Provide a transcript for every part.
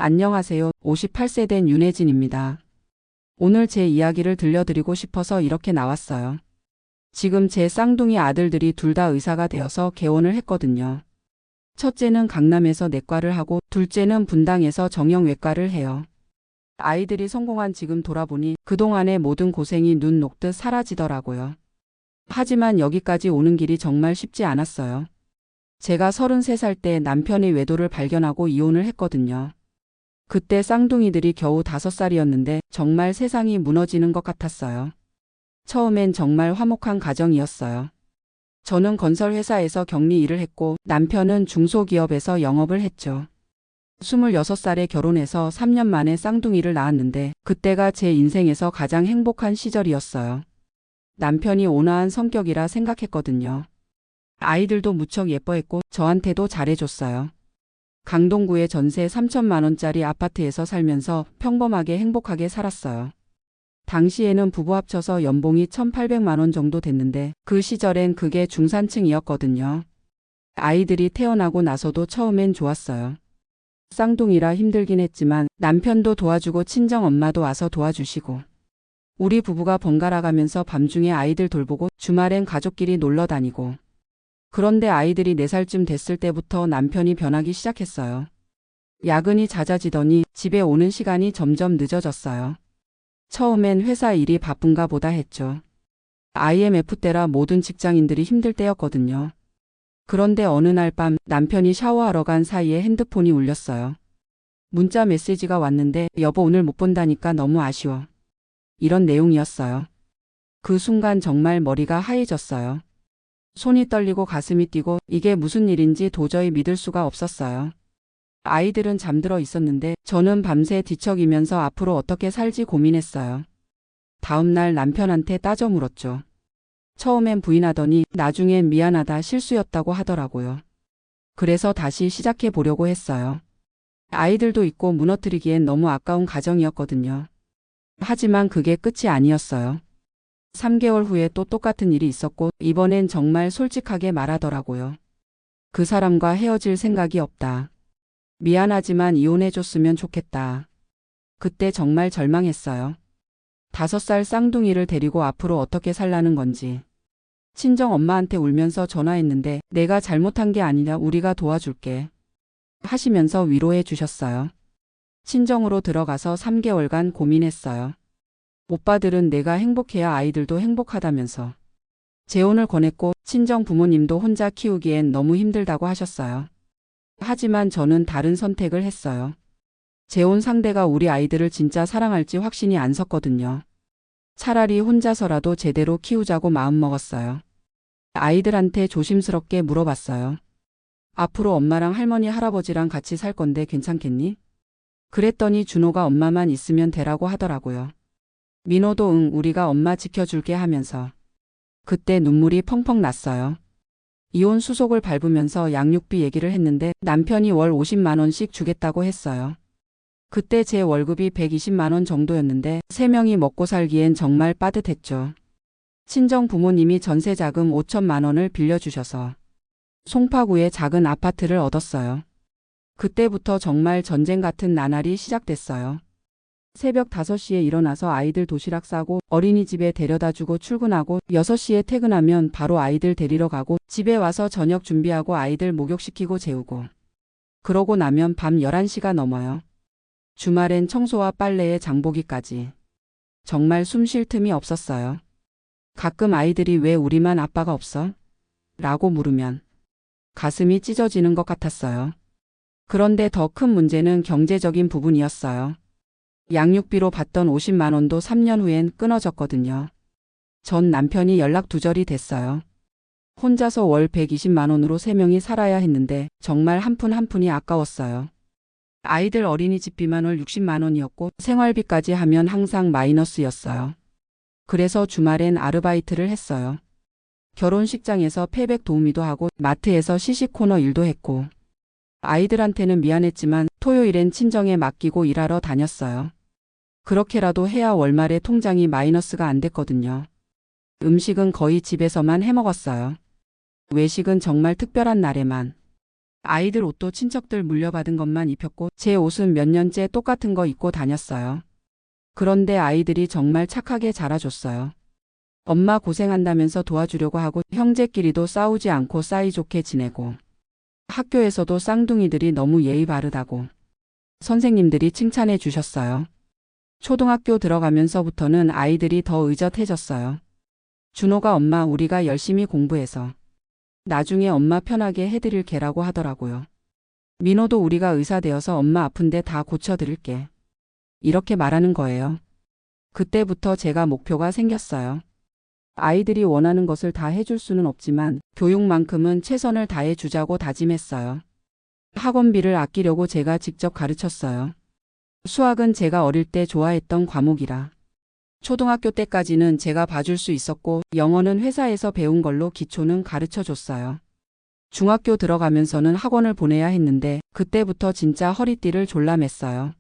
안녕하세요. 58세 된 윤혜진입니다. 오늘 제 이야기를 들려드리고 싶어서 이렇게 나왔어요. 지금 제 쌍둥이 아들들이 둘 다 의사가 되어서 개원을 했거든요. 첫째는 강남에서 내과를 하고 둘째는 분당에서 정형외과를 해요. 아이들이 성공한 지금 돌아보니 그동안의 모든 고생이 눈 녹듯 사라지더라고요. 하지만 여기까지 오는 길이 정말 쉽지 않았어요. 제가 33살 때 남편의 외도를 발견하고 이혼을 했거든요. 그때 쌍둥이들이 겨우 5살이었는데 정말 세상이 무너지는 것 같았어요. 처음엔 정말 화목한 가정이었어요. 저는 건설회사에서 격리 일을 했고 남편은 중소기업에서 영업을 했죠. 26살에 결혼해서 3년 만에 쌍둥이를 낳았는데 그때가 제 인생에서 가장 행복한 시절이었어요. 남편이 온화한 성격이라 생각했거든요. 아이들도 무척 예뻐했고 저한테도 잘해줬어요. 강동구의 전세 3천만 원짜리 아파트에서 살면서 평범하게 행복하게 살았어요. 당시에는 부부 합쳐서 연봉이 1,800만 원 정도 됐는데 그 시절엔 그게 중산층이었거든요. 아이들이 태어나고 나서도 처음엔 좋았어요. 쌍둥이라 힘들긴 했지만 남편도 도와주고 친정엄마도 와서 도와주시고 우리 부부가 번갈아 가면서 밤중에 아이들 돌보고 주말엔 가족끼리 놀러 다니고 그런데 아이들이 4살쯤 됐을 때부터 남편이 변하기 시작했어요. 야근이 잦아지더니 집에 오는 시간이 점점 늦어졌어요. 처음엔 회사 일이 바쁜가 보다 했죠. IMF 때라 모든 직장인들이 힘들 때였거든요. 그런데 어느 날 밤 남편이 샤워하러 간 사이에 핸드폰이 울렸어요. 문자 메시지가 왔는데 여보 오늘 못 본다니까 너무 아쉬워. 이런 내용이었어요. 그 순간 정말 머리가 하얘졌어요. 손이 떨리고 가슴이 뛰고 이게 무슨 일인지 도저히 믿을 수가 없었어요. 아이들은 잠들어 있었는데 저는 밤새 뒤척이면서 앞으로 어떻게 살지 고민했어요. 다음 날 남편한테 따져 물었죠. 처음엔 부인하더니 나중엔 미안하다 실수였다고 하더라고요. 그래서 다시 시작해 보려고 했어요. 아이들도 있고 무너뜨리기엔 너무 아까운 가정이었거든요. 하지만 그게 끝이 아니었어요. 3개월 후에 또 똑같은 일이 있었고 이번엔 정말 솔직하게 말하더라고요. 그 사람과 헤어질 생각이 없다. 미안하지만 이혼해줬으면 좋겠다. 그때 정말 절망했어요. 5살 쌍둥이를 데리고 앞으로 어떻게 살라는 건지. 친정 엄마한테 울면서 전화했는데 내가 잘못한 게 아니라 우리가 도와줄게. 하시면서 위로해 주셨어요. 친정으로 들어가서 3개월간 고민했어요. 오빠들은 내가 행복해야 아이들도 행복하다면서 재혼을 권했고 친정 부모님도 혼자 키우기엔 너무 힘들다고 하셨어요. 하지만 저는 다른 선택을 했어요. 재혼 상대가 우리 아이들을 진짜 사랑할지 확신이 안 섰거든요. 차라리 혼자서라도 제대로 키우자고 마음먹었어요. 아이들한테 조심스럽게 물어봤어요. 앞으로 엄마랑 할머니 할아버지랑 같이 살 건데 괜찮겠니? 그랬더니 준호가 엄마만 있으면 되라고 하더라고요. 민호도 응 우리가 엄마 지켜줄게 하면서 그때 눈물이 펑펑 났어요. 이혼 수속을 밟으면서 양육비 얘기를 했는데 남편이 월 50만 원씩 주겠다고 했어요. 그때 제 월급이 120만 원 정도였는데 3명이 먹고 살기엔 정말 빠듯했죠. 친정 부모님이 전세 자금 5천만 원을 빌려주셔서 송파구에 작은 아파트를 얻었어요. 그때부터 정말 전쟁 같은 나날이 시작됐어요. 새벽 5시에 일어나서 아이들 도시락 싸고 어린이집에 데려다주고 출근하고 6시에 퇴근하면 바로 아이들 데리러 가고 집에 와서 저녁 준비하고 아이들 목욕시키고 재우고 그러고 나면 밤 11시가 넘어요. 주말엔 청소와 빨래에 장보기까지. 정말 숨 쉴 틈이 없었어요. 가끔 아이들이 왜 우리만 아빠가 없어? 라고 물으면 가슴이 찢어지는 것 같았어요. 그런데 더 큰 문제는 경제적인 부분이었어요. 양육비로 받던 50만 원도 3년 후엔 끊어졌거든요. 전 남편이 연락 두절이 됐어요. 혼자서 월 120만 원으로 3명이 살아야 했는데 정말 한 푼 한 푼이 아까웠어요. 아이들 어린이집비만 월 60만 원이었고 생활비까지 하면 항상 마이너스였어요. 그래서 주말엔 아르바이트를 했어요. 결혼식장에서 패백 도우미도 하고 마트에서 시식코너 일도 했고 아이들한테는 미안했지만 토요일엔 친정에 맡기고 일하러 다녔어요. 그렇게라도 해야 월말에 통장이 마이너스가 안 됐거든요. 음식은 거의 집에서만 해 먹었어요. 외식은 정말 특별한 날에만. 아이들 옷도 친척들 물려받은 것만 입혔고 제 옷은 몇 년째 똑같은 거 입고 다녔어요. 그런데 아이들이 정말 착하게 자라줬어요. 엄마 고생한다면서 도와주려고 하고 형제끼리도 싸우지 않고 사이좋게 지내고 학교에서도 쌍둥이들이 너무 예의 바르다고 선생님들이 칭찬해 주셨어요. 초등학교 들어가면서부터는 아이들이 더 의젓해졌어요. 준호가 엄마 우리가 열심히 공부해서 나중에 엄마 편하게 해드릴 게라고 하더라고요. 민호도 우리가 의사 되어서 엄마 아픈데 다 고쳐드릴게. 이렇게 말하는 거예요. 그때부터 제가 목표가 생겼어요. 아이들이 원하는 것을 다 해줄 수는 없지만 교육만큼은 최선을 다해 주자고 다짐했어요. 학원비를 아끼려고 제가 직접 가르쳤어요. 수학은 제가 어릴 때 좋아했던 과목이라 초등학교 때까지는 제가 봐줄 수 있었고 영어는 회사에서 배운 걸로 기초는 가르쳐 줬어요. 중학교 들어가면서는 학원을 보내야 했는데 그때부터 진짜 허리띠를 졸라맸어요.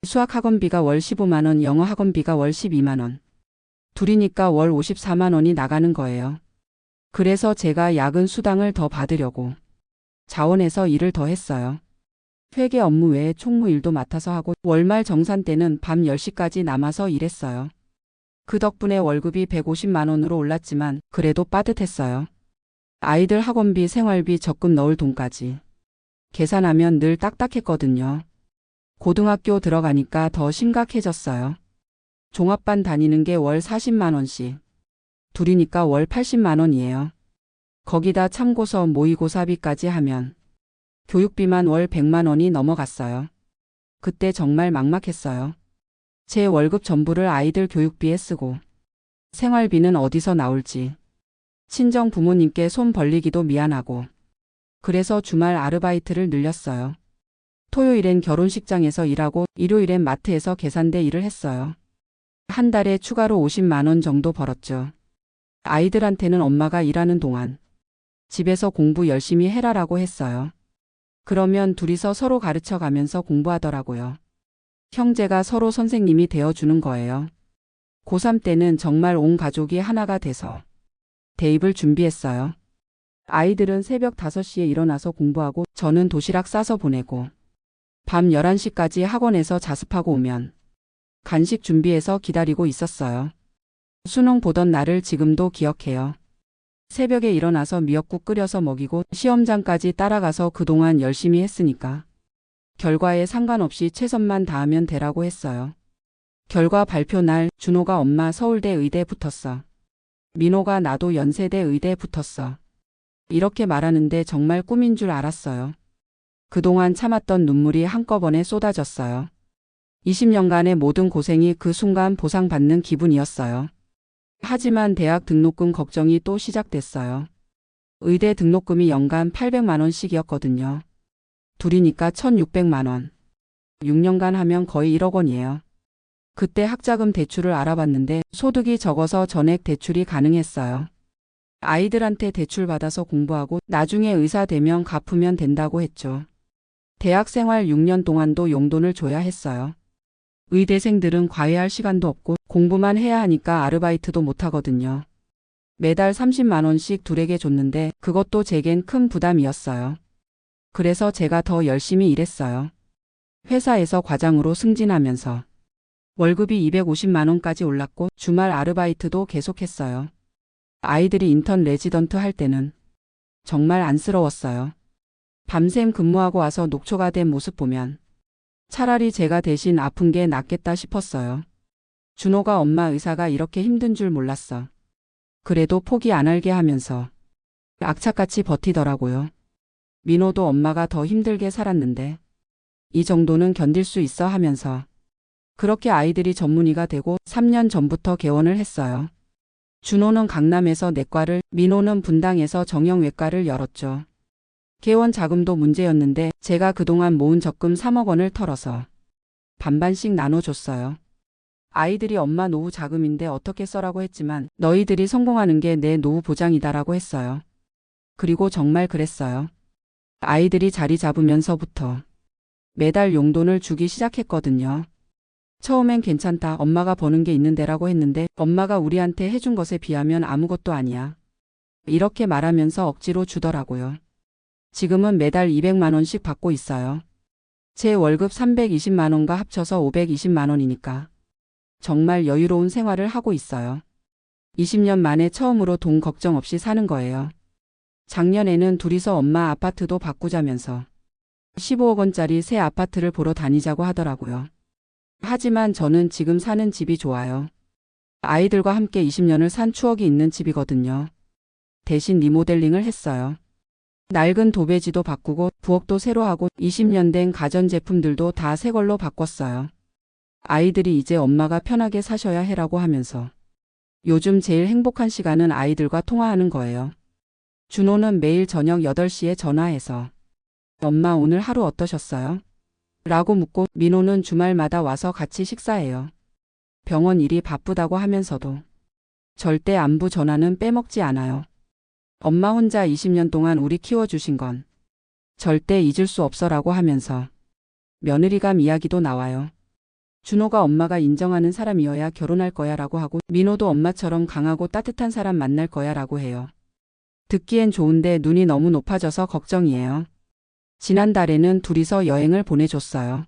수학 학원비가 월 15만 원, 영어 학원비가 월 12만 원. 둘이니까 월 54만 원이 나가는 거예요. 그래서 제가 야근 수당을 더 받으려고 자원해서 일을 더 했어요. 회계 업무 외에 총무 일도 맡아서 하고 월말 정산 때는 밤 10시까지 남아서 일했어요. 그 덕분에 월급이 150만 원으로 올랐지만 그래도 빠듯했어요. 아이들 학원비, 생활비, 적금 넣을 돈까지 계산하면 늘 딱딱했거든요. 고등학교 들어가니까 더 심각해졌어요. 종합반 다니는 게 월 40만 원씩. 둘이니까 월 80만 원이에요. 거기다 참고서 모의고사비까지 하면 교육비만 월 100만 원이 넘어갔어요. 그때 정말 막막했어요. 제 월급 전부를 아이들 교육비에 쓰고 생활비는 어디서 나올지 친정 부모님께 손 벌리기도 미안하고 그래서 주말 아르바이트를 늘렸어요. 토요일엔 결혼식장에서 일하고 일요일엔 마트에서 계산대 일을 했어요. 한 달에 추가로 50만 원 정도 벌었죠. 아이들한테는 엄마가 일하는 동안 집에서 공부 열심히 해라라고 했어요. 그러면 둘이서 서로 가르쳐 가면서 공부하더라고요. 형제가 서로 선생님이 되어주는 거예요. 고3 때는 정말 온 가족이 하나가 돼서 대입을 준비했어요. 아이들은 새벽 5시에 일어나서 공부하고 저는 도시락 싸서 보내고 밤 11시까지 학원에서 자습하고 오면 간식 준비해서 기다리고 있었어요. 수능 보던 날을 지금도 기억해요. 새벽에 일어나서 미역국 끓여서 먹이고 시험장까지 따라가서 그동안 열심히 했으니까 결과에 상관없이 최선만 다하면 되라고 했어요. 결과 발표 날 준호가 엄마 서울대 의대 붙었어. 민호가 나도 연세대 의대 붙었어. 이렇게 말하는데 정말 꿈인 줄 알았어요. 그동안 참았던 눈물이 한꺼번에 쏟아졌어요. 20년간의 모든 고생이 그 순간 보상받는 기분이었어요. 하지만 대학 등록금 걱정이 또 시작됐어요. 의대 등록금이 연간 800만 원씩이었거든요. 둘이니까 1600만 원. 6년간 하면 거의 1억 원이에요. 그때 학자금 대출을 알아봤는데 소득이 적어서 전액 대출이 가능했어요. 아이들한테 대출 받아서 공부하고 나중에 의사 되면 갚으면 된다고 했죠. 대학 생활 6년 동안도 용돈을 줘야 했어요. 의대생들은 과외할 시간도 없고 공부만 해야 하니까 아르바이트도 못하거든요. 매달 30만 원씩 둘에게 줬는데 그것도 제겐 큰 부담이었어요. 그래서 제가 더 열심히 일했어요. 회사에서 과장으로 승진하면서 월급이 250만 원까지 올랐고 주말 아르바이트도 계속했어요. 아이들이 인턴 레지던트 할 때는 정말 안쓰러웠어요. 밤샘 근무하고 와서 녹초가 된 모습 보면 차라리 제가 대신 아픈 게 낫겠다 싶었어요. 준호가 엄마 의사가 이렇게 힘든 줄 몰랐어. 그래도 포기 안 할게 하면서 악착같이 버티더라고요. 민호도 엄마가 더 힘들게 살았는데 이 정도는 견딜 수 있어 하면서 그렇게 아이들이 전문의가 되고 3년 전부터 개원을 했어요. 준호는 강남에서 내과를, 민호는 분당에서 정형외과를 열었죠. 개원 자금도 문제였는데 제가 그동안 모은 적금 3억 원을 털어서 반반씩 나눠줬어요. 아이들이 엄마 노후 자금인데 어떻게 써라고 했지만 너희들이 성공하는 게 내 노후 보장이다라고 했어요. 그리고 정말 그랬어요. 아이들이 자리 잡으면서부터 매달 용돈을 주기 시작했거든요. 처음엔 괜찮다, 엄마가 버는 게 있는데라고 했는데 엄마가 우리한테 해준 것에 비하면 아무것도 아니야. 이렇게 말하면서 억지로 주더라고요. 지금은 매달 200만 원씩 받고 있어요. 제 월급 320만 원과 합쳐서 520만 원이니까. 정말 여유로운 생활을 하고 있어요. 20년 만에 처음으로 돈 걱정 없이 사는 거예요. 작년에는 둘이서 엄마 아파트도 바꾸자면서 15억 원짜리 새 아파트를 보러 다니자고 하더라고요. 하지만 저는 지금 사는 집이 좋아요. 아이들과 함께 20년을 산 추억이 있는 집이거든요. 대신 리모델링을 했어요. 낡은 도배지도 바꾸고 부엌도 새로 하고 20년 된 가전제품들도 다 새 걸로 바꿨어요. 아이들이 이제 엄마가 편하게 사셔야 해라고 하면서 요즘 제일 행복한 시간은 아이들과 통화하는 거예요. 준호는 매일 저녁 8시에 전화해서 엄마 오늘 하루 어떠셨어요? 라고 묻고 민호는 주말마다 와서 같이 식사해요. 병원 일이 바쁘다고 하면서도 절대 안부 전화는 빼먹지 않아요. 엄마 혼자 20년 동안 우리 키워주신 건 절대 잊을 수 없어라고 하면서 며느리감 이야기도 나와요. 준호가 엄마가 인정하는 사람이어야 결혼할 거야 라고 하고 민호도 엄마처럼 강하고 따뜻한 사람 만날 거야 라고 해요. 듣기엔 좋은데 눈이 너무 높아져서 걱정이에요. 지난달에는 둘이서 여행을 보내줬어요.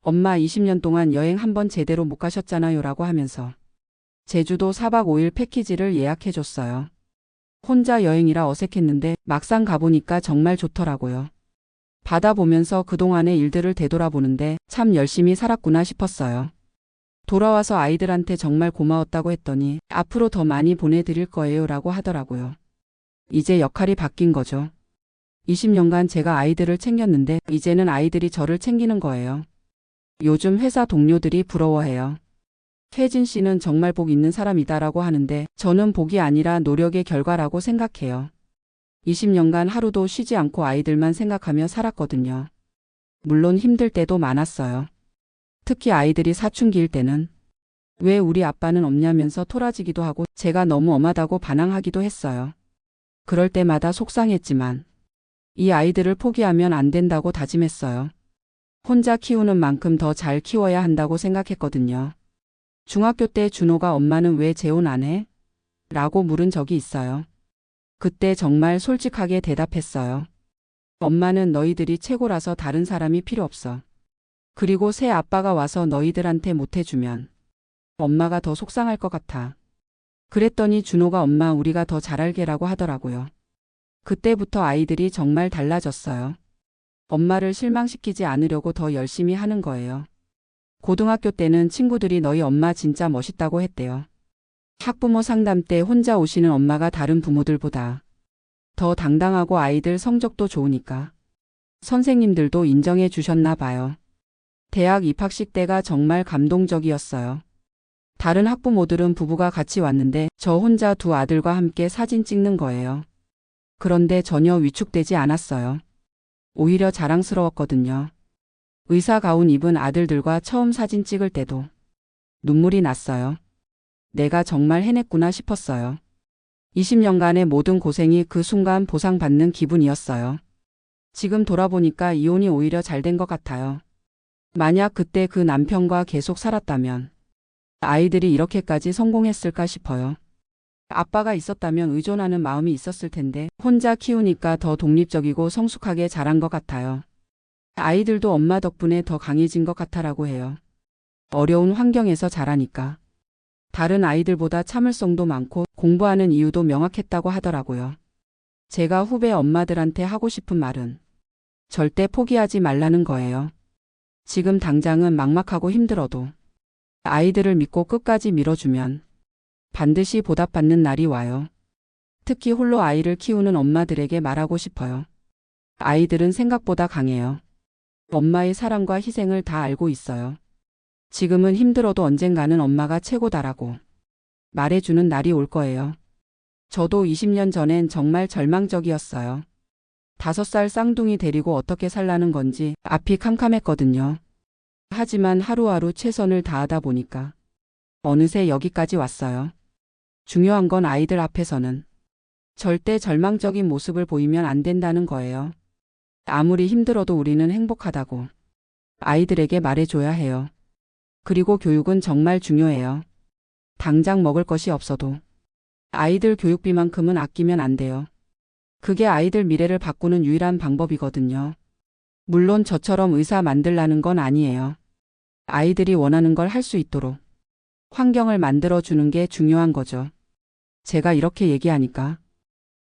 엄마 20년 동안 여행 한번 제대로 못 가셨잖아요 라고 하면서 제주도 4박 5일 패키지를 예약해줬어요. 혼자 여행이라 어색했는데 막상 가보니까 정말 좋더라고요. 바다 보면서 그동안의 일들을 되돌아보는데 참 열심히 살았구나 싶었어요. 돌아와서 아이들한테 정말 고마웠다고 했더니 앞으로 더 많이 보내드릴 거예요 라고 하더라고요. 이제 역할이 바뀐 거죠. 20년간 제가 아이들을 챙겼는데 이제는 아이들이 저를 챙기는 거예요. 요즘 회사 동료들이 부러워해요. 혜진 씨는 정말 복 있는 사람이다라고 하는데 저는 복이 아니라 노력의 결과라고 생각해요. 20년간 하루도 쉬지 않고 아이들만 생각하며 살았거든요. 물론 힘들 때도 많았어요. 특히 아이들이 사춘기일 때는 왜 우리 아빠는 없냐면서 토라지기도 하고 제가 너무 엄하다고 반항하기도 했어요. 그럴 때마다 속상했지만 이 아이들을 포기하면 안 된다고 다짐했어요. 혼자 키우는 만큼 더 잘 키워야 한다고 생각했거든요. 중학교 때 준호가 엄마는 왜 재혼 안 해? 라고 물은 적이 있어요. 그때 정말 솔직하게 대답했어요. 엄마는 너희들이 최고라서 다른 사람이 필요 없어. 그리고 새 아빠가 와서 너희들한테 못해주면 엄마가 더 속상할 것 같아. 그랬더니 준호가 엄마 우리가 더 잘할게라고 하더라고요. 그때부터 아이들이 정말 달라졌어요. 엄마를 실망시키지 않으려고 더 열심히 하는 거예요. 고등학교 때는 친구들이 너희 엄마 진짜 멋있다고 했대요. 학부모 상담 때 혼자 오시는 엄마가 다른 부모들보다 더 당당하고 아이들 성적도 좋으니까 선생님들도 인정해 주셨나 봐요. 대학 입학식 때가 정말 감동적이었어요. 다른 학부모들은 부부가 같이 왔는데 저 혼자 두 아들과 함께 사진 찍는 거예요. 그런데 전혀 위축되지 않았어요. 오히려 자랑스러웠거든요. 의사 가운 입은 아들들과 처음 사진 찍을 때도 눈물이 났어요. 내가 정말 해냈구나 싶었어요. 20년간의 모든 고생이 그 순간 보상받는 기분이었어요. 지금 돌아보니까 이혼이 오히려 잘 된 것 같아요. 만약 그때 그 남편과 계속 살았다면 아이들이 이렇게까지 성공했을까 싶어요. 아빠가 있었다면 의존하는 마음이 있었을 텐데 혼자 키우니까 더 독립적이고 성숙하게 자란 것 같아요. 아이들도 엄마 덕분에 더 강해진 것 같아라고 해요. 어려운 환경에서 자라니까. 다른 아이들보다 참을성도 많고 공부하는 이유도 명확했다고 하더라고요. 제가 후배 엄마들한테 하고 싶은 말은 절대 포기하지 말라는 거예요. 지금 당장은 막막하고 힘들어도 아이들을 믿고 끝까지 밀어주면 반드시 보답받는 날이 와요. 특히 홀로 아이를 키우는 엄마들에게 말하고 싶어요. 아이들은 생각보다 강해요. 엄마의 사랑과 희생을 다 알고 있어요. 지금은 힘들어도 언젠가는 엄마가 최고다라고 말해주는 날이 올 거예요. 저도 20년 전엔 정말 절망적이었어요. 5살 쌍둥이 데리고 어떻게 살라는 건지 앞이 캄캄했거든요. 하지만 하루하루 최선을 다하다 보니까 어느새 여기까지 왔어요. 중요한 건 아이들 앞에서는 절대 절망적인 모습을 보이면 안 된다는 거예요. 아무리 힘들어도 우리는 행복하다고 아이들에게 말해줘야 해요. 그리고 교육은 정말 중요해요. 당장 먹을 것이 없어도 아이들 교육비만큼은 아끼면 안 돼요. 그게 아이들 미래를 바꾸는 유일한 방법이거든요. 물론 저처럼 의사 만들라는 건 아니에요. 아이들이 원하는 걸 할 수 있도록 환경을 만들어주는 게 중요한 거죠. 제가 이렇게 얘기하니까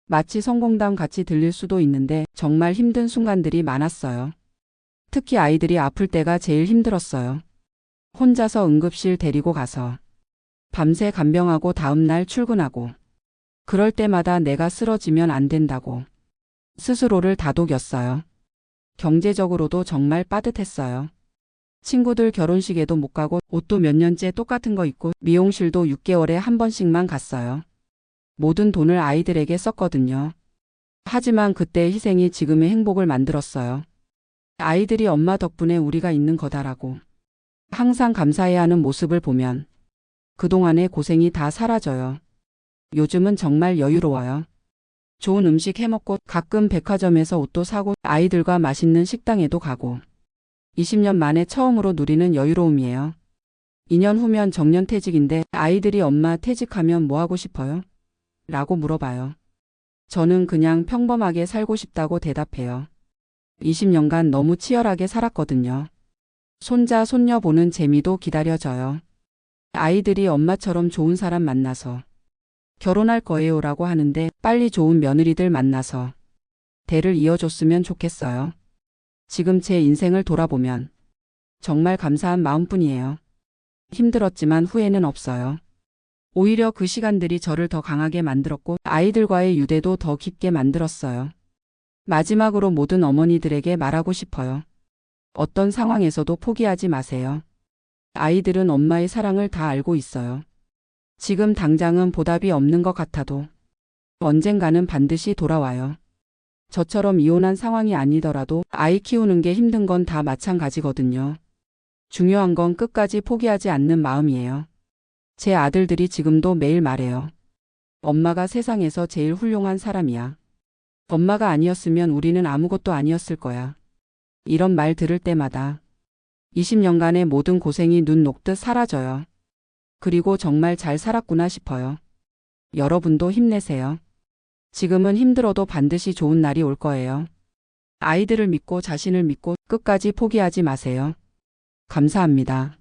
마치 성공담 같이 들릴 수도 있는데 정말 힘든 순간들이 많았어요. 특히 아이들이 아플 때가 제일 힘들었어요. 혼자서 응급실 데리고 가서 밤새 간병하고 다음날 출근하고 그럴 때마다 내가 쓰러지면 안 된다고 스스로를 다독였어요. 경제적으로도 정말 빠듯했어요. 친구들 결혼식에도 못 가고 옷도 몇 년째 똑같은 거 입고 미용실도 6개월에 한 번씩만 갔어요. 모든 돈을 아이들에게 썼거든요. 하지만 그때의 희생이 지금의 행복을 만들었어요. 아이들이 엄마 덕분에 우리가 있는 거다라고 항상 감사해야 하는 모습을 보면 그동안의 고생이 다 사라져요. 요즘은 정말 여유로워요. 좋은 음식 해먹고 가끔 백화점에서 옷도 사고 아이들과 맛있는 식당에도 가고 20년 만에 처음으로 누리는 여유로움이에요. 2년 후면 정년퇴직인데 아이들이 엄마 퇴직하면 뭐 하고 싶어요? 라고 물어봐요. 저는 그냥 평범하게 살고 싶다고 대답해요. 20년간 너무 치열하게 살았거든요. 손자, 손녀 보는 재미도 기다려져요. 아이들이 엄마처럼 좋은 사람 만나서 결혼할 거예요라고 하는데 빨리 좋은 며느리들 만나서 대를 이어줬으면 좋겠어요. 지금 제 인생을 돌아보면 정말 감사한 마음뿐이에요. 힘들었지만 후회는 없어요. 오히려 그 시간들이 저를 더 강하게 만들었고 아이들과의 유대도 더 깊게 만들었어요. 마지막으로 모든 어머니들에게 말하고 싶어요. 어떤 상황에서도 포기하지 마세요. 아이들은 엄마의 사랑을 다 알고 있어요. 지금 당장은 보답이 없는 것 같아도 언젠가는 반드시 돌아와요. 저처럼 이혼한 상황이 아니더라도 아이 키우는 게 힘든 건 다 마찬가지거든요. 중요한 건 끝까지 포기하지 않는 마음이에요. 제 아들들이 지금도 매일 말해요. 엄마가 세상에서 제일 훌륭한 사람이야. 엄마가 아니었으면 우리는 아무것도 아니었을 거야. 이런 말 들을 때마다 20년간의 모든 고생이 눈 녹듯 사라져요. 그리고 정말 잘 살았구나 싶어요. 여러분도 힘내세요. 지금은 힘들어도 반드시 좋은 날이 올 거예요. 아이들을 믿고 자신을 믿고 끝까지 포기하지 마세요. 감사합니다.